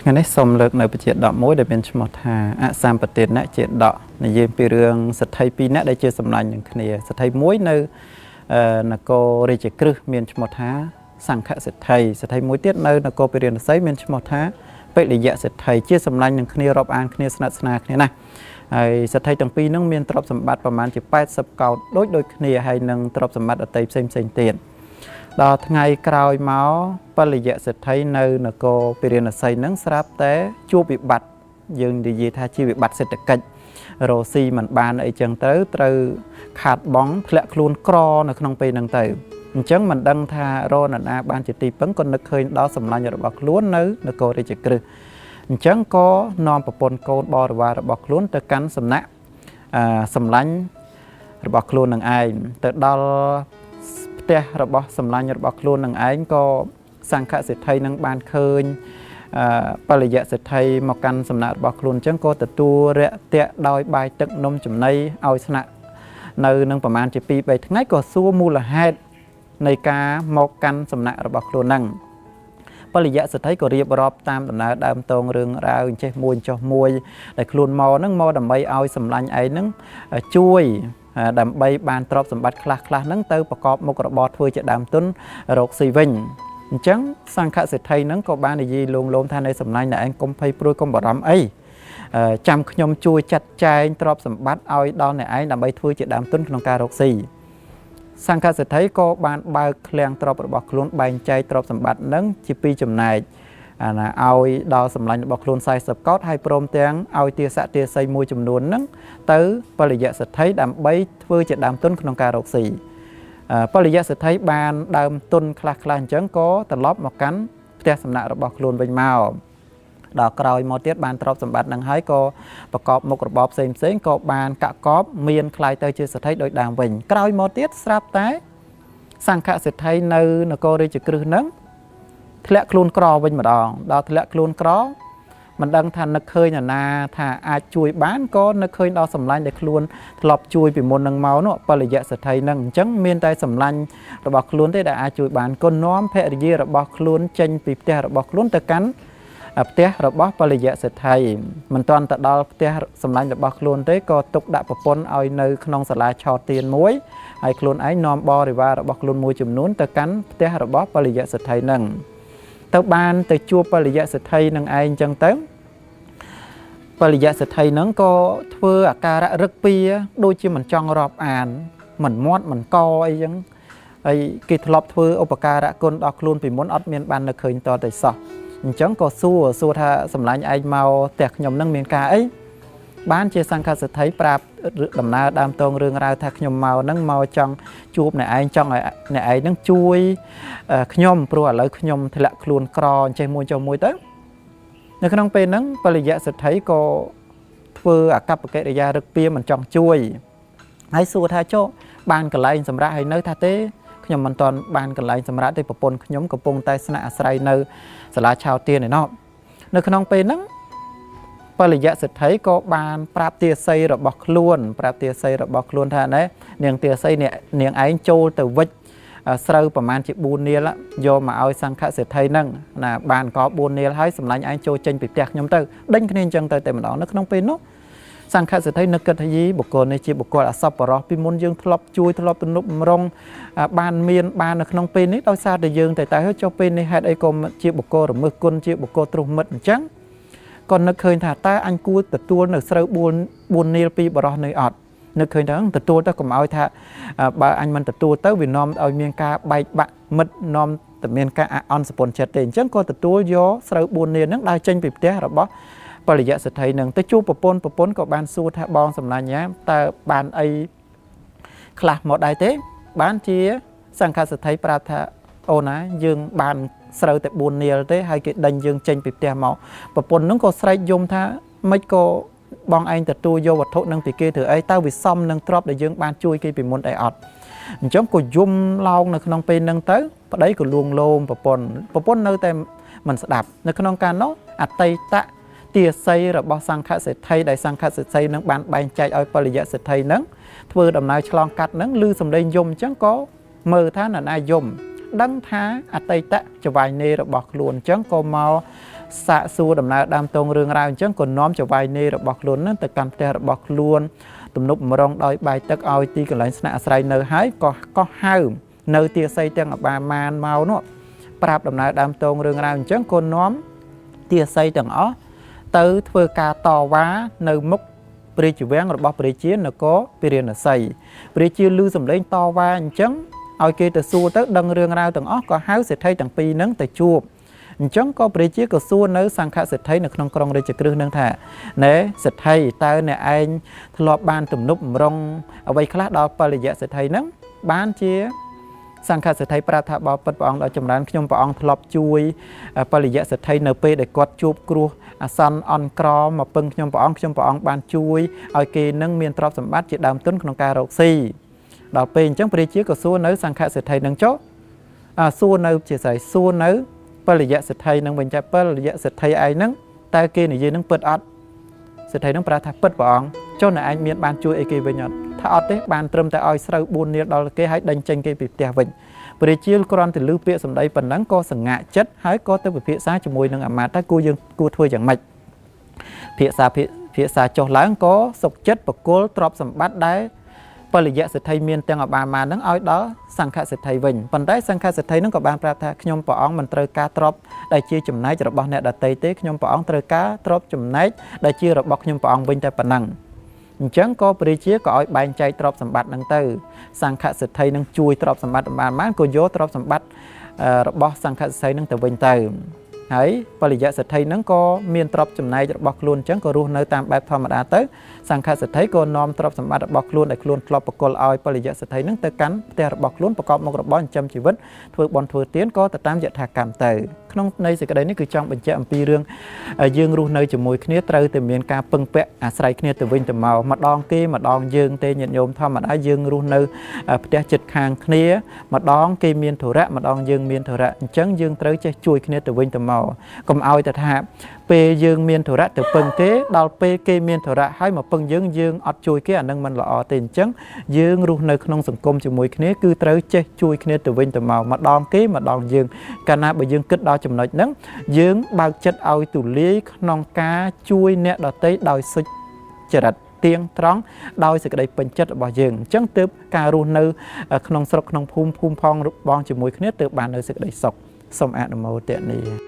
ថ្ងៃនេះសូមលើកនៅបទដកមួយដែលមានឈ្មោះថាអសម្បទានៈជាដកនិយាយពីរឿងសទ្ធិពីរនាក់ដែលជាសម្លាញ់នឹងគ្នាសទ្ធិមួយនៅនគររាជក្រឹសមានឈ្មោះថាសង្ឃសទ្ធិសទ្ធិមួយទៀតនៅនគរពារាណសីមានឈ្មោះថាបិលយៈសទ្ធិជាសម្លាញ់នឹងគ្នារាប់អានគ្នាស្និទ្ធស្នាលគ្នាណាស់ហើយសទ្ធិទាំងពីរហ្នឹងមានទ្រព្យសម្បត្តិប្រមាណជា80កោដដូចគ្នាហើយនឹងទ្រព្យសម្បត្តិដតីផ្សេងទៀតដល់ថ្ងៃក្រោយមកបលយៈសិទ្ធិនៅនគរពារាណសីនឹងស្រាប់តែជួបវិបត្តិយើងនិយាយថាជាវិបត្តិសេដ្ឋកិច្ចរស់ស៊ីមិនបានអីចឹងទៅត្រូវខាតបង់ធ្លាក់ខ្លួនក្រនៅក្នុងពេលហ្នឹងទៅអញ្ចឹងមិនដឹងថារនណាបានជាទីពឹងក៏នឹកឃើញដល់សម្លាញ់របស់ខ្លួននៅនគររាជក្រឹសអញ្ចឹងក៏នាំប្រពន្ធកូនបរិវាររបស់ខ្លួនទៅកាន់សំណាក់សម្លាញ់របស់ខ្លួននឹងឯងទៅដល់ផ្ទះរបស់សម្លាញ់របស់ខ្លួននឹងឯងក៏សង្ឃសិទ្ធិនឹងបានឃើញបលយៈសិទ្ធិមកកាន់សំណាក់របស់ខ្លួនអញ្ចឹងក៏ទទួលរាក់ទាក់ដោយបាយទឹកនំចំណីឲ្យស្នាក់នៅនឹងប្រមាណជា2-3ថ្ងៃក៏សួរមូលហេតុនៃការមកកាន់សំណាក់របស់ខ្លួនហ្នឹងបលយៈសិទ្ធិក៏រៀបរាប់តាមដំណើរដើមតងរឿងរ៉ាវចេះមួយចុះមួយដែលខ្លួនមកហ្នឹងមកដើម្បីឲ្យសម្លាញ់ឯងហ្នឹងជួយដើម្បីបានទ្រព្យសម្បត្តិខ្លះហ្នឹងទៅប្រកបមុខរបរធ្វើជាដើមទុនរកស៊ីវិញអញ្ចឹងសង្ឃសិទ្ធិហ្នឹងក៏បាននិយាយលោមថានៅសម្លាញ់តែឯងកុំភ័យព្រួយកុំបារម្ភអីចាំខ្ញុំជួយចាត់ចែងទ្រព្យសម្បត្តិឲ្យដល់អ្នកឯងដើម្បីធ្វើជាដើមទុនក្នុងការរកស៊ីសង្ឃសិទ្ធិក៏បានបើកឃ្លាំងទ្រព្យរបស់ខ្លួនបែងចែកទ្រព្យសម្បត្តិហ្នឹងជាពីរចំណែកឲ្យដល់សម្លាញ់របស់ខ្លួន40កោដហើយព្រមទាំងឲ្យទាស័កទាស័យមួយចំនួនហ្នឹងទៅបលយៈសិទ្ធិដើម្បីធ្វើជាដើមទុនក្នុងការរកស៊ីបលយៈសិទ្ធិបានដើមទុនខ្លះអញ្ចឹងក៏ត្រឡប់មកកាន់ផ្ទះសំណាក់របស់ខ្លួនវិញមកដល់ក្រោយមកទៀតបានទ្រព្យសម្បត្តិនឹងហើយក៏ប្រកបមុខរបរផ្សេងក៏បានកាក់កបមានខ្លាយទៅជាសិទ្ធិដោយដើមវិញក្រោយមកទៀតស្រាប់តែសង្ឃសិទ្ធិនៅនគររាជក្រឹសហ្នឹងធ្លាក់ខ្លួនក្រវិញម្ដងដល់ធ្លាក់ខ្លួនក្រមិនដឹងថានឹកឃើញណាថាអាចជួយបានក៏នឹកឃើញដល់សម្លាញ់ដែលខ្លួនធ្លាប់ជួយពីមុននឹងមកនោះបលយៈសិទ្ធិហ្នឹងអញ្ចឹងមានតែសម្លាញ់របស់ខ្លួនទេដែលអាចជួយបានក៏នាំភរិយារបស់ខ្លួនចេញពីផ្ទះរបស់ខ្លួនទៅកាន់ផ្ទះរបស់បលយៈសិទ្ធិមិនទាន់ទៅដល់ផ្ទះសម្លាញ់របស់ខ្លួនទេក៏ទុកដាក់ប្រពន្ធឲ្យនៅក្នុងសាលាឆោតទៀនមួយហើយខ្លួនឯងនាំបរិវាររបស់ខ្លួនមួយចំនួនទៅកាន់ផ្ទះរបស់បលយៈសិទ្ធិហ្នឹងទៅបានទៅជួបបលយៈសិទ្ធិនឹងឯងអញ្ចឹងទៅបលយៈសិទ្ធិហ្នឹងក៏ធ្វើអាការៈរឹកពីដូចជាមិនចង់រាប់អានមិនមាត់មិនកអីចឹងហើយគេធ្លាប់ធ្វើឧបការៈគុណដល់ខ្លួនពីមុនអត់មានបាននៅឃើញតតែសោះអញ្ចឹងក៏សួរថាសម្លាញ់ឯងមកផ្ទះខ្ញុំហ្នឹងមានការអីបានជាសង្ឃសិទ្ធិប្រាប់ដំណើរដើមតងរឿងរ៉ាវថាខ្ញុំមកហ្នឹងមកចង់ជួបអ្នកឯងចង់ឲ្យអ្នកឯងហ្នឹងជួយខ្ញុំព្រោះឥឡូវខ្ញុំធ្លាក់ខ្លួនក្រអញ្ចេះមួយចុះមួយទៅនៅក្នុងពេលហ្នឹងបលយៈសិទ្ធិក៏ធ្វើអកប្បកិរិយារឹកពីមិនចង់ជួយហើយសួរថាចុះបានកន្លែងសម្រាប់ឲ្យនៅថាទេខ្ញុំមិនទាន់បានកន្លែងសម្រាប់ទេប្រពន្ធខ្ញុំកំពុងតែស្នាក់អាស្រ័យនៅសាលាឆោតទៀនឯណោះនៅក្នុងពេលហ្នឹងបលយៈសិទ្ធិក៏បានប្រាប់ទាស័យរបស់ខ្លួនថាណែនាងទាស័យនាងឯងចូលទៅវិច្ចស្រូវប្រមាណជា4នាលយកមកឲ្យសង្ឃសិទ្ធិហ្នឹងណាបានក៏4នាលហើយសម្លាញ់ឯងចូលចេញពីផ្ទះខ្ញុំទៅដេញគ្នាអញ្ចឹងទៅតែម្ដងនៅក្នុងពេលនោះសង្ឃសិទ្ធិនឹកគិតថាយីបុគ្គលនេះជាបុគ្គលអសប្បុរសពីមុនយើងធ្លាប់ជួយធ្លាប់ទំនុកម្រងបាននៅក្នុងពេលនេះដោយសារតែយើងតែចុះពេលនេះហេតុអីក៏ជាបុគ្គលរំឹសគុណជាបុគ្គលទ្រុសមិត្តអញ្ចឹងក៏នឹកឃើញថាតើអញគួរទទួលនៅស្រូវ4នាលពីបរោះនៅអត់នឹកឃើញថាទទួលទៅកុំឲ្យថាបើអញមិនទទួលទៅវានាំឲ្យមានការបែកបាក់មិត្តនាំតែមានការអន់សពន្ធចិត្តទេអញ្ចឹងក៏ទទួលយកស្រូវ4នាលហ្នឹងដើរចេញពីផ្ទះរបស់បលយៈសិទ្ធិនឹងទៅជួបប្រពន្ធក៏បានសួរថាបងសម្លាញ់ណាតើបានអីខ្លះមកដែរទេបានជាសង្ឃសិទ្ធិប្រាប់ថាអូនណាយើងបានស្រូវតែ4នាលទេហើយគេដេញយើងចេញពីផ្ទះមកប្រពន្ធនឹងក៏ស្រែកយំថាមិនក៏បងឯងទទួលយកវត្ថុនឹងពីគេធ្វើអីតើវាសមនឹងទ្រព្យដែលយើងបានជួយគេពីមុនអីអត់អញ្ចឹងក៏យំឡោងនៅក្នុងពេលហ្នឹងទៅប្តីក៏លួងលោមប្រពន្ធនៅតែមិនស្ដាប់នៅក្នុងការនោះអតីតទាស័យរបស់សង្ឃសិទ្ធិដែលសង្ឃសិទ្ធិនឹងបានបែងចែកឲ្យបលយៈសិទ្ធិនឹងធ្វើដំណើរឆ្លងកាត់នឹងឮសំឡេងយំអញ្ចឹងក៏មើលថានរណាយំដឹងថាអតីតចវាយនេរបស់ខ្លួនអញ្ចឹងក៏មក សាកសួរដំណើរដើមតងរឿងរ៉ាវអញ្ចឹងក៏នាំចវាយនីរបស់ខ្លួននឹងទៅកាន់ផ្ទះរបស់ខ្លួនទំនប់ម្រងដោយបាយទឹកឲ្យទីកន្លែងស្នាក់អាស្រ័យនៅហើយក៏ហៅនៅទាស័យទាំងអបាម៉ានមកនោះប្រាប់ដំណើរដើមតងរឿងរ៉ាវអញ្ចឹងក៏នាំទាស័យទាំងអស់ទៅធ្វើការតវ៉ានៅមុខព្រះរាជវាំងរបស់ព្រះរាជានគរពារាណសីព្រះរាជាឮសម្លេងតវ៉ាអញ្ចឹងឲ្យគេទៅសួរទៅដឹងរឿងរ៉ាវទាំងអស់ក៏ហៅសេដ្ឋីទាំងពីរហ្នឹងទៅជួបអញ្ចឹងក៏ព្រះរាជាក៏សួរនៅសង្ឃសេដ្ឋីនៅក្នុងក្រុងរាជក្រឹសនឹងថាណែសេដ្ឋីតើអ្នកឯងធ្លាប់បានទំនប់ម្រងអ្វីខ្លះដល់បរិយៈសេដ្ឋីហ្នឹងបានជាសង្ឃសេដ្ឋីប្រាប់ថាបបិទ្ធព្រះអង្គដ៏ចម្រើនខ្ញុំព្រះអង្គធ្លាប់ជួយបរិយៈសេដ្ឋីនៅពេលដែលគាត់ជួបគ្រោះអាសន្នអន់ក្រមកពឹងខ្ញុំព្រះអង្គបានជួយឲ្យគេនឹងមានទ្រព្យសម្បត្តិជាដើមទុនក្នុងការរកស៊ីដល់ពេលអញ្ចឹងព្រះរាជាក៏សួរនៅសង្ឃសេដ្ឋីនឹងចុះសួរនៅជាស្រីសួរនៅបរិយៈសេដ្ឋីនឹងវិញចាបរិយៈសេដ្ឋីឯងហ្នឹងតើគេនិយាយនឹងពិតអត់សេដ្ឋីនឹងប្រាប់ថាពិតព្រះអង្គចុះអ្នកឯងមានបានជួយអីគេវិញអត់ថាអត់ទេបានត្រឹមតែឲ្យស្រូវ4នាលដល់គេហើយដេញចេញគេពីផ្ទះវិញព្រះរាជាគ្រាន់តែឮពាក្យសម្ដីប៉ុណ្ណឹងក៏សង្ហាក់ចិត្តហើយក៏ទៅពិភាក្សាជាមួយនឹងអាមាត្យថាគួរយើងគួរធ្វើយ៉ាងម៉េចភាសាចុះឡើងក៏សុខចិត្តបកគលទ្រព្យសម្បត្តិដែលបរិយៈសេដ្ឋីមានទាំងអបាម៉ានឹងឲ្យដល់សង្ឃសេដ្ឋីវិញប៉ុន្តែសង្ឃសេដ្ឋីនឹងក៏បានប្រាប់ថាខ្ញុំព្រះអង្គមិនត្រូវការទ្រព្យដែលជាចំណែករបស់អ្នកដទៃទេខ្ញុំព្រះអង្គត្រូវការទ្រព្យចំណែកដែលជារបស់ខ្ញុំព្រះអង្គវិញតែប៉ុណ្ណឹងអញ្ចឹងក៏ព្រះរាជាក៏ឲ្យបែងចែកទ្រព្យសម្បត្តិនឹងទៅសង្ឃសេដ្ឋីនឹងជួយទ្រព្យសម្បត្តិបានក៏យកទ្រព្យសម្បត្តិរបស់សង្ឃសេដ្ឋីនឹងទៅវិញទៅហើយបរិយៈសេដ្ឋីនឹងក៏មានទ្រព្យចំណែករបស់ខ្លួនអញ្ចឹងក៏រស់នៅតាមបែបធម្មតាទៅសង្ឃសេដ្ឋីក៏នាំទ្រព្យសម្បត្តិរបស់ខ្លួនដែលខ្លួនធ្លាប់បកគលឲ្យបរិយៈសេដ្ឋីនឹងទៅកាន់ផ្ទះរបស់ខ្លួនប្រកបមុខរបរចិញ្ចឹមជីវិតធ្វើបុណ្យធ្វើទានក៏ទៅតាមយថាកម្មទៅក្នុងនៃសេចក្តីនេះគឺចង់បញ្ជាក់អំពីរឿងយើងរស់នៅជាមួយគ្នាត្រូវតែមានការពឹងពាក់អាស្រ័យគ្នាទៅវិញទៅមកម្ដងគេម្ដងយើងទេញាតិញោមធម្មតាយើងរស់នៅផ្ទះជិតខាងគ្នាម្ដងគេមានធុរៈម្ដងយើងមានធុរៈអញ្ចឹងយើងត្រូវចេះជួយគ្នាទៅវិញទៅមកកុំឲ្យតែថាពេលយើងមានធុរៈទៅពឹងគេដល់ពេលគេមានធុរៈហើយមកពឹងយើងអត់ជួយគេអានឹងមិនល្អទេអញ្ចឹងយើងរស់នៅក្នុងសង្គមជាមួយគ្នាគឺត្រូវចេះជួយគ្នាទៅវិញទៅមកម្ដងគេម្ដងយើងកាលណាបើយើងគិតដល់ចំណុចហ្នឹងយើងបើកចិត្តឲ្យទូលាយក្នុងការជួយអ្នកដទៃដោយសុចរិតទៀងត្រង់ដោយសេចក្តីពេញចិត្តរបស់យើងអញ្ចឹងទើបការរស់នៅក្នុងស្រុកក្នុងភូមិផងបងជាមួយគ្នាទើបបាននៅសេចក្តីសុខសូមអនុមោទនា